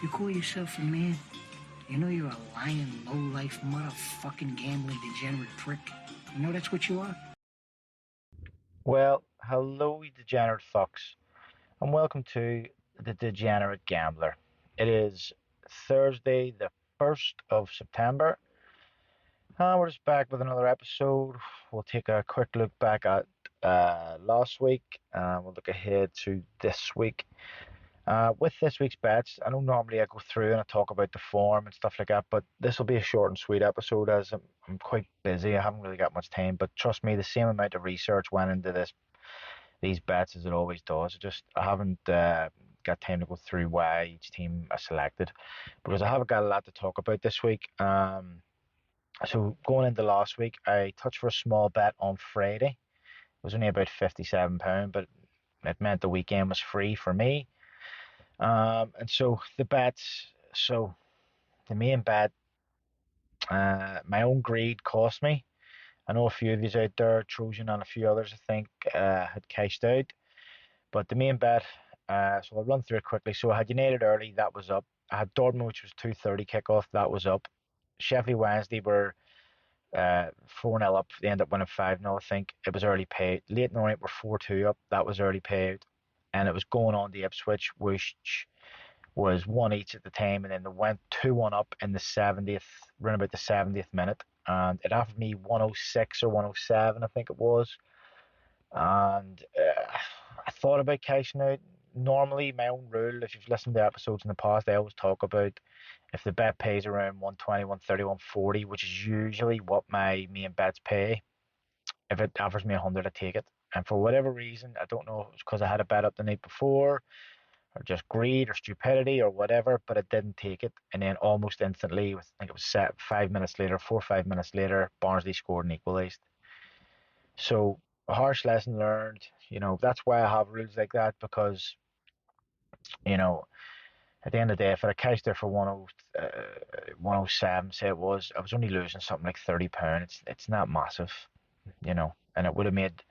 You call yourself a man? You know you're a lying, low-life, motherfucking gambling degenerate prick. You know that's what you are? Well, hello, you degenerate fucks, and welcome to the Degenerate Gambler. It is Thursday, the 1st of September, and we're just back with another episode. We'll take a quick look back at last week, and we'll look ahead to this week. With this week's bets, I know normally I go through and I talk about the form and stuff like that, but this will be a short and sweet episode as I'm quite busy. I haven't really got much time, but trust me, the same amount of research went into these bets as it always does. I haven't got time to go through why each team I selected because I haven't got a lot to talk about this week. So going into last week, I touched for a small bet on Friday. It was only about £57, but it meant the weekend was free for me. And so the bets, so the main bet, my own greed cost me. I know a few of these out there, Trojan and a few others, I think, had cashed out. But the main bet, so I'll run through it quickly. So I had United early, that was up. I had Dortmund, which was 2:30 kickoff, that was up. Sheffield Wednesday were 4-0 up. They ended up winning 5-0, I think. It was early paid. Late night were 4-2 up. That was early paid. And it was going on to Ipswich, which was one each at the time. And then they went 2-1 up in the 70th, around about the 70th minute. And it offered me 106 or 107, I think it was. And I thought about cashing out. Normally, my own rule, if you've listened to episodes in the past, I always talk about if the bet pays around 120, 130, 140, which is usually what my main bets pay. If it offers me 100, I take it. And for whatever reason, I don't know if it's because I had a bet up the night before, or just greed or stupidity or whatever, but I didn't take it. And then almost instantly, I think it was set 5 minutes later, 4 or 5 minutes later, Barnsley scored and equalised. So a harsh lesson learned. That's why I have rules like that because you know at the end of the day, if I cashed there for 107, say it was, I was only losing something like £30. It's not massive, and it would have made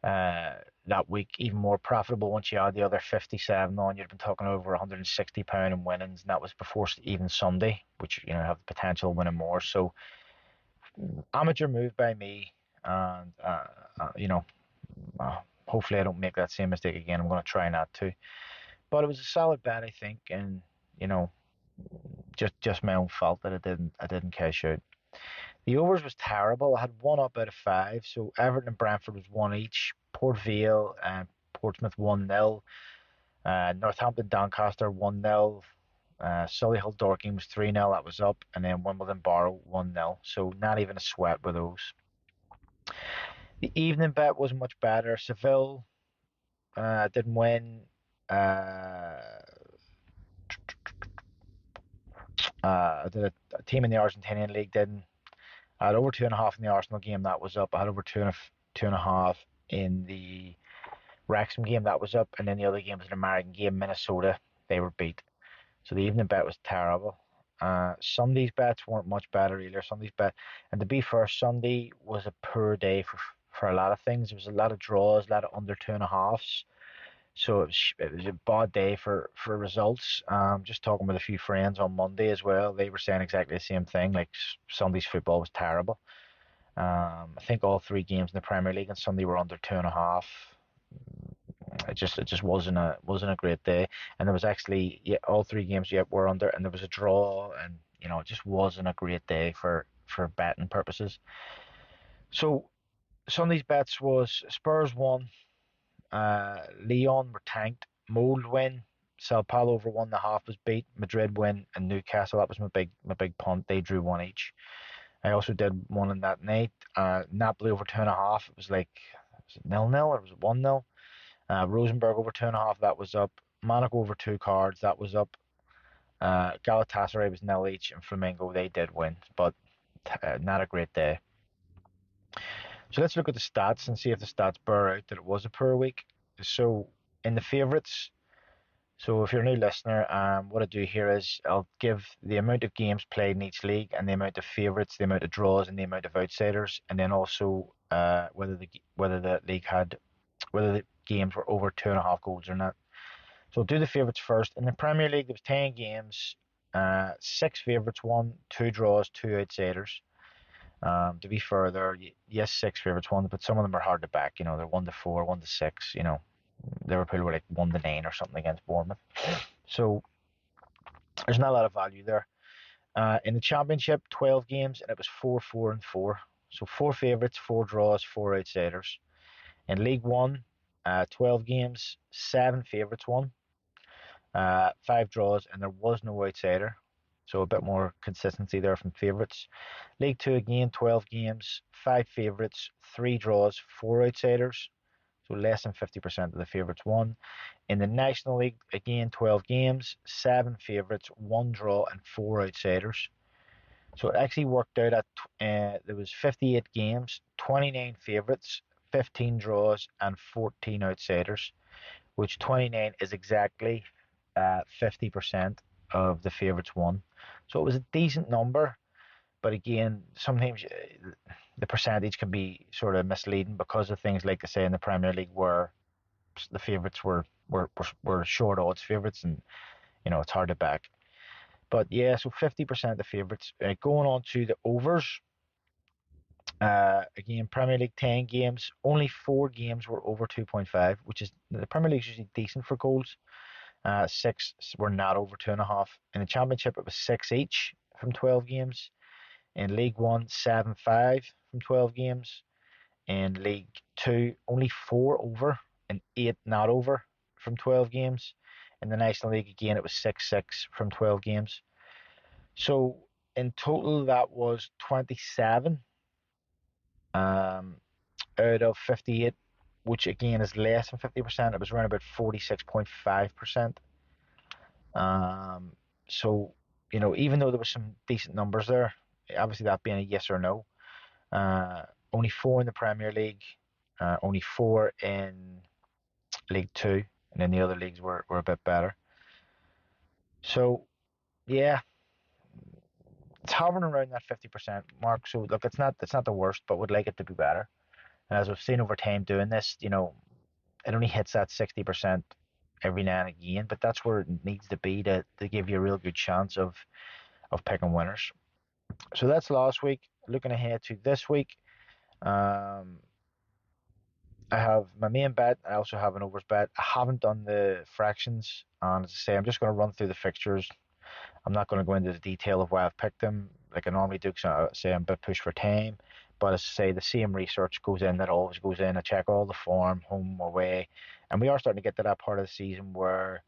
uh, that week even more profitable once you add the other 57 on. You'd have been talking over £160 in winnings, and that was before even Sunday, which have the potential of winning more. So amateur move by me, and uh, you know uh, hopefully I don't make that same mistake again. I'm going to try not to. But it was a solid bet, I think, and you know, just my own fault that I didn't cash out. The overs was terrible. I had one up out of five, so Everton and Brentford was one each. Port Vale and Portsmouth 1-0. Northampton Doncaster 1-0. Solihull Dorking was 3-0. That was up, and then Wimbledon Barrow 1-0. So not even a sweat with those. The evening bet was much better. Seville didn't win. Uh, the team in the Argentinian league didn't. I had over 2.5 in the Arsenal game, that was up. I had over 2.5 in the Wrexham game, that was up. And then the other game was an American game, Minnesota. They were beat. So the evening bet was terrible. Sunday's bets weren't much better either. And to be fair, Sunday was a poor day for a lot of things. There was a lot of draws, a lot of under 2.5s. So it was a bad day for results. Just talking with a few friends on Monday as well, they were saying exactly the same thing. Like Sunday's football was terrible. I think all three games in the Premier League on Sunday were under 2.5. It just wasn't a great day. And there was actually, yeah, all three games yet were under, and there was a draw, and it just wasn't a great day for betting purposes. So Sunday's bets was Spurs won, Leon were tanked. Mold win. Sao Paulo over 1.5 was beat. Madrid win and Newcastle. That was my big punt. They drew one each. I also did one in that night. Napoli over 2.5. It was like, was it 0-0 or was it 1-0? Rosenborg over 2.5. That was up. Monaco over two cards. That was up. Galatasaray was nil each, and Flamengo they did win, but not a great day. So let's look at the stats and see if the stats bear out that it was a poor week. So in the favourites, so if you're a new listener, what I do here is I'll give the amount of games played in each league and the amount of favourites, the amount of draws, and the amount of outsiders, and then also whether the league had whether the games were over 2.5 goals or not. So do the favourites first. In the Premier League, there was 10 games, 6 favourites won, 2 draws, 2 outsiders. To be fair, yes, 6 favourites won, but some of them are hard to back. They're 1-4, 1-6. Liverpool were like 1-9 or something against Bournemouth. So there's not a lot of value there. In the Championship, 12 games, and it was 4-4-4. So 4 favourites, 4 draws, 4 outsiders. In League One, 12 games, 7 favourites won, 5 draws, and there was no outsider. So a bit more consistency there from favourites. League Two again, 12 games, 5 favourites, 3 draws, 4 outsiders. So less than 50% of the favourites won. In the National League, again, 12 games, 7 favourites, 1 draw, and 4 outsiders. So it actually worked out at there was 58 games, 29 favourites, 15 draws, and 14 outsiders, which 29 is exactly 50% of the favourites won. So it was a decent number, but again, sometimes the percentage can be sort of misleading because of things like I say in the Premier League where the favourites were short odds favourites, and it's hard to back. But yeah, so 50% of the favourites. Going on to the overs. Again, Premier League 10 games, only 4 games were over 2.5, which is the Premier League is usually decent for goals. 6 were not over 2.5. In the Championship, it was 6 each from 12 games. In League One, 7-5 from 12 games. In League Two, only 4 over and 8 not over from 12 games. In the National League, again, it was 6-6 from 12 games. So in total, that was 27 out of 58, which again is less than 50%. It was around about 46.5%. So, even though there was some decent numbers there, obviously that being a yes or no, only 4 in the Premier League, only 4 in League Two, and then the other leagues were a bit better. So, yeah, it's hovering around that 50% mark. So, look, it's not the worst, but would like it to be better. And as we've seen over time doing this, it only hits that 60% every now and again, but that's where it needs to be to give you a real good chance of picking winners. So that's last week. Looking ahead to this week, um, I have my main bet. I also have an overs bet. I haven't done the fractions, and as I say, I'm just going to run through the fixtures. I'm not going to go into the detail of why I've picked them like I normally do, because I say I'm a bit pushed for time. But as I say, the same research goes in that always goes in. I check all the form, home, away, and we are starting to get to that part of the season where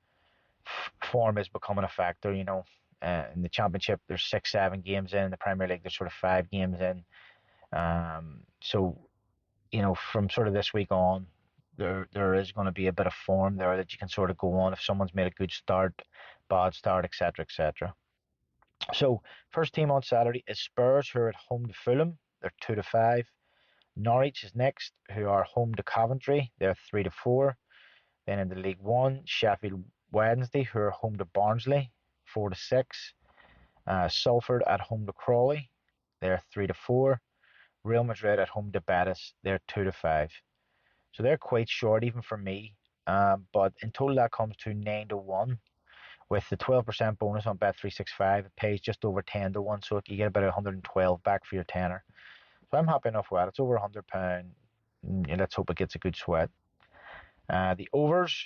form is becoming a factor. In the Championship, there's 6, 7 games in. In the Premier League, there's sort of 5 games in. So from sort of this week on, there is going to be a bit of form there that you can sort of go on if someone's made a good start, bad start, etc., etc. So first team on Saturday is Spurs, who are at home to Fulham. They're 2-5. Norwich is next, who are home to Coventry. They're 3-4. Then in the League One, Sheffield Wednesday, who are home to Barnsley, 4-6. Salford at home to Crawley. They're 3-4. Real Madrid at home to Betis. They're 2-5. So they're quite short even for me. But in total that comes to 9-1. With the 12% bonus on Bet365, it pays just over 10-1, so you get about 112 back for your tenner. So I'm happy enough with that. It's over £100. Let's hope it gets a good sweat. The overs,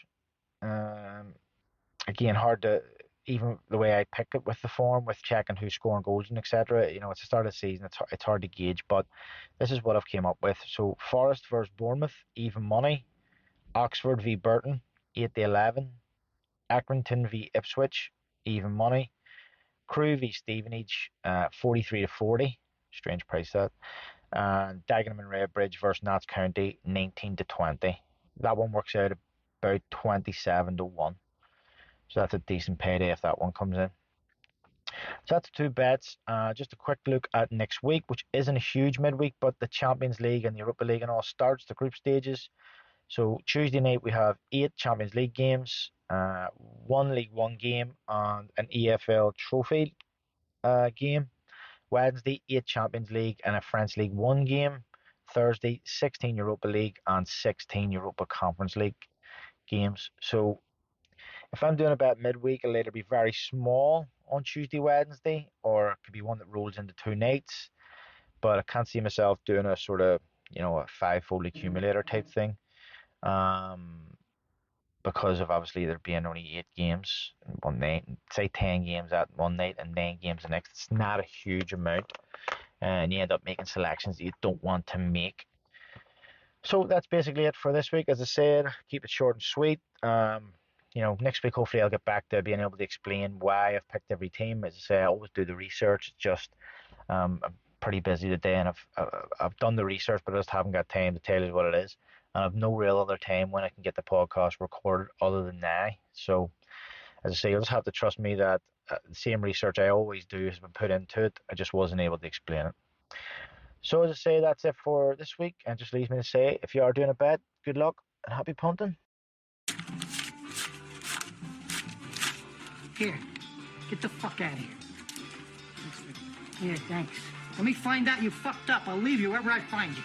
again, hard to, even the way I pick it with the form, with checking who's scoring goals and etc. It's the start of the season. It's hard to gauge, but this is what I've came up with. So Forest versus Bournemouth, even money. Oxford v Burton, 8-11. Accrington v Ipswich, even money. Crewe v Stevenage, 43-40. Strange price that. And Dagenham and Redbridge versus Notts County, 19-20. That one works out about 27-1. So that's a decent payday if that one comes in. So that's 2 bets. Just a quick look at next week, which isn't a huge midweek, but the Champions League and the Europa League and all starts the group stages. So Tuesday night we have 8 Champions League games, 1 League One game, and an EFL Trophy game. Wednesday, 8 Champions League and a French League One game. Thursday, 16 Europa League and 16 Europa Conference League games. So If I'm doing a bet midweek, it'll either be very small on Tuesday, Wednesday, or it could be one that rolls into 2 nights. But I can't see myself doing a sort of, a five-fold accumulator type thing. Um, because of obviously there being only 8 games in one night, say 10 games at one night and 9 games the next. It's not a huge amount, and you end up making selections that you don't want to make. So that's basically it for this week. As I said, keep it short and sweet. Next week hopefully I'll get back to being able to explain why I've picked every team. As I say, I always do the research. It's just I'm pretty busy today, and I've done the research, but I just haven't got time to tell you what it is. And I've no real other time when I can get the podcast recorded other than now. So, as I say, you'll just have to trust me that the same research I always do has been put into it. I just wasn't able to explain it. So, as I say, that's it for this week. And just leaves me to say, if you are doing a bet, good luck and happy punting. Here, get the fuck out of here. Yeah, thanks. Let me find out you fucked up. I'll leave you wherever I find you.